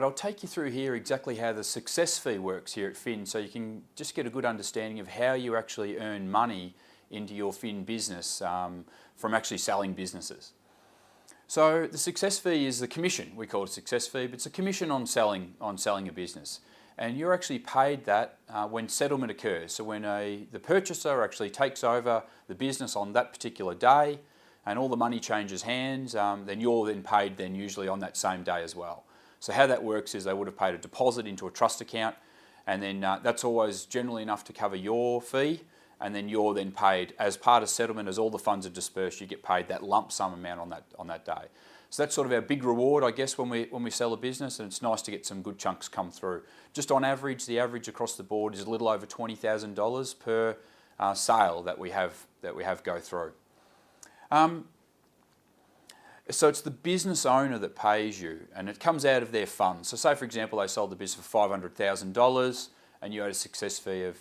Right, I'll take you through here exactly how the success fee works here at Fin, so you can just get a good understanding of how you actually earn money into your Fin business from actually selling businesses. So the success fee is the commission. We call it success fee, but it's a commission on selling a business. And you're actually paid that when settlement occurs. So when the purchaser actually takes over the business on that particular day and all the money changes hands, then you're then paid then usually on that same day as well. So how that works is they would have paid a deposit into a trust account, and then that's always generally enough to cover your fee, and then you're then paid as part of settlement. As all the funds are dispersed, you get paid that lump sum amount on that day. So that's sort of our big reward, I guess, when we sell a business, and it's nice to get some good chunks come through. Just on average, the average across the board is a little over $20,000 per sale that we have go through. So it's the business owner that pays you, and it comes out of their funds. So say, for example, they sold the business for $500,000 and you owed a success fee of,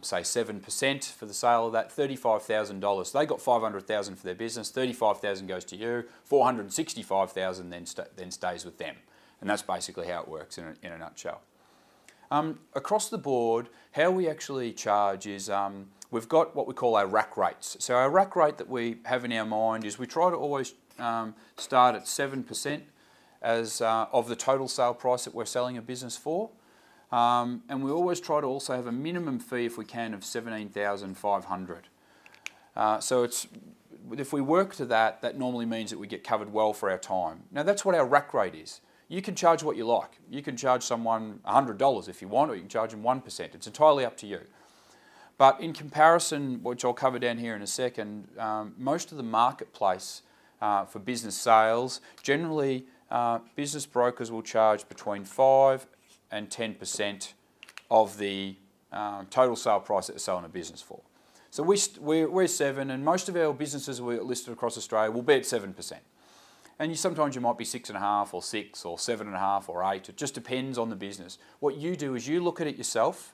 say, 7% for the sale of that, $35,000. So they got $500,000 for their business, $35,000 goes to you, $465,000 then stays with them. And that's basically how it works in a nutshell. Across the board, how we actually charge is we've got what we call our rack rates. So our rack rate that we have in our mind is we try to always start at 7% as of the total sale price that we're selling a business for. And we always try to also have a minimum fee, if we can, of $17,500. So if we work to that, that normally means that we get covered well for our time. Now that's what our rack rate is. You can charge what you like. You can charge someone $100 if you want, or you can charge them 1%. It's entirely up to you. But in comparison, which I'll cover down here in a second, most of the marketplace for business sales, generally business brokers will charge between 5 and 10% of the total sale price that they're selling a business for. So we're 7, and most of our businesses we're listed across Australia will be at 7%. And sometimes you might be 6.5 or 6 or 7.5 or 8. It just depends on the business. What you do is you look at it yourself,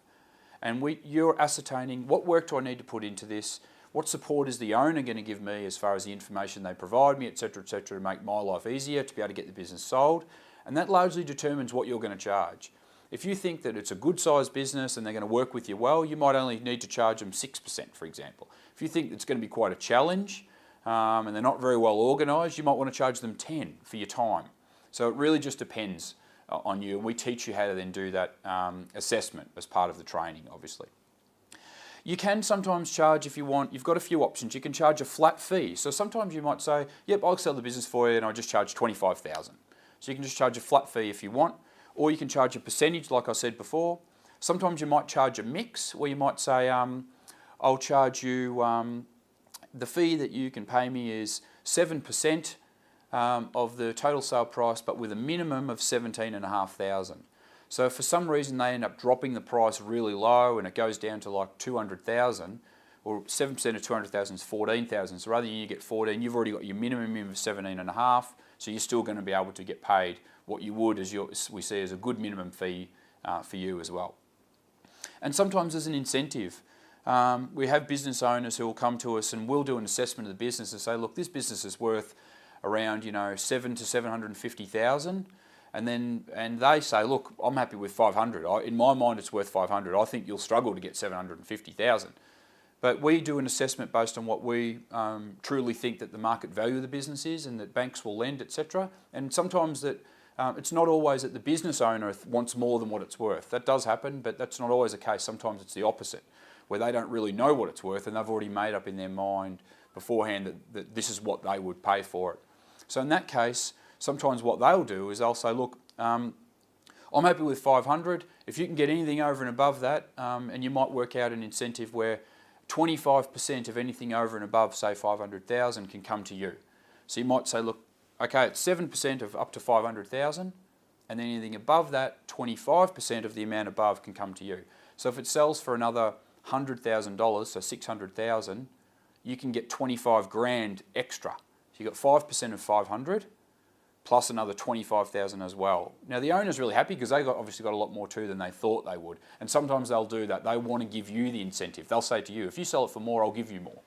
and you're ascertaining what work do I need to put into this, what support is the owner going to give me as far as the information they provide me, etc., to make my life easier, to be able to get the business sold. And that largely determines what you're going to charge. If you think that it's a good sized business and they're going to work with you well, you might only need to charge them 6%, for example. If you think it's going to be quite a challenge and they're not very well organised, you might want to charge them 10 for your time. So it really just depends on you. And we teach you how to then do that assessment as part of the training, obviously. You can sometimes charge, if you want, you've got a few options. You can charge a flat fee. So sometimes you might say, yep, I'll sell the business for you and I'll just charge $25,000. So you can just charge a flat fee if you want, or you can charge a percentage like I said before. Sometimes you might charge a mix, where you might say, I'll charge you, the fee that you can pay me is 7% of the total sale price, but with a minimum of $17,500. So if for some reason they end up dropping the price really low and it goes down to like $200,000, or 7% of $200,000 is $14,000. So rather than you get 14, you've already got your minimum of 17.5. So you're still going to be able to get paid what you would, as we see as a good minimum fee for you as well. And sometimes there's an incentive. We have business owners who will come to us and we'll do an assessment of the business and say, look, this business is worth around $700,000 to $750,000. And they say, look, I'm happy with 500. In my mind, it's worth 500. I think you'll struggle to get 750,000. But we do an assessment based on what we truly think that the market value of the business is, and that banks will lend, etc. And sometimes that it's not always that the business owner wants more than what it's worth. That does happen, but that's not always the case. Sometimes it's the opposite, where they don't really know what it's worth and they've already made up in their mind beforehand that this is what they would pay for it. So in that case, sometimes what they'll do is they'll say, look, I'm happy with 500. If you can get anything over and above that, and you might work out an incentive where 25% of anything over and above, say 500,000, can come to you. So you might say, look, okay, it's 7% of up to 500,000, and then anything above that, 25% of the amount above can come to you. So if it sells for another $100,000, so 600,000, you can get 25 grand extra. So you got 5% of 500 plus another 25,000 as well. Now the owner's really happy because they obviously got a lot more too than they thought they would. And sometimes they'll do that. They want to give you the incentive. They'll say to you, if you sell it for more, I'll give you more.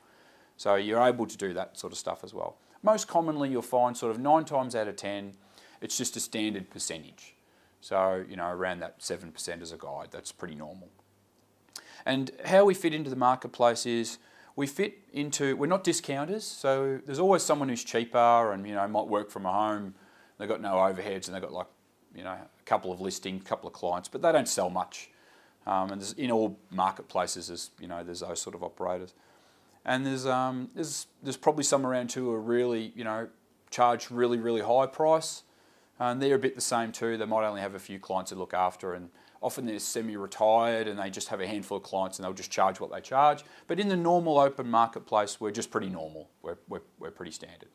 So you're able to do that sort of stuff as well. Most commonly you'll find sort of 9 times out of 10, it's just a standard percentage. So, around that 7% as a guide, that's pretty normal. And how we fit into the marketplace is we're not discounters, so there's always someone who's cheaper and, might work from a home. They've got no overheads and they've got a couple of listings, a couple of clients, but they don't sell much. And in all marketplaces, there's those sort of operators. And there's probably some around too who are really, charge really, really high price. And they're a bit the same too. They might only have a few clients to look after, and often they're semi-retired and they just have a handful of clients and they'll just charge what they charge. But in the normal open marketplace, we're just pretty normal. We're pretty standard.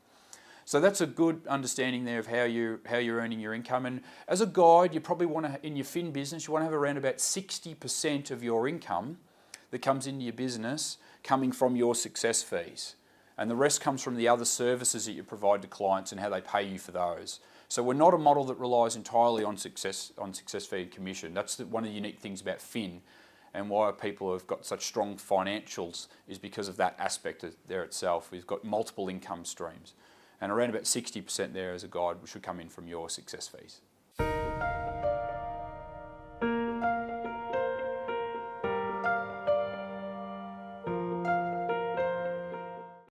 So that's a good understanding there of how you're earning your income. And as a guide, you probably want to, in your fin business, you want to have around about 60% of your income that comes into your business coming from your success fees. And the rest comes from the other services that you provide to clients and how they pay you for those. So we're not a model that relies entirely on success fee and commission. That's one of the unique things about fin, and why people have got such strong financials is because of that aspect there itself. We've got multiple income streams, and around about 60% there as a guide should come in from your success fees.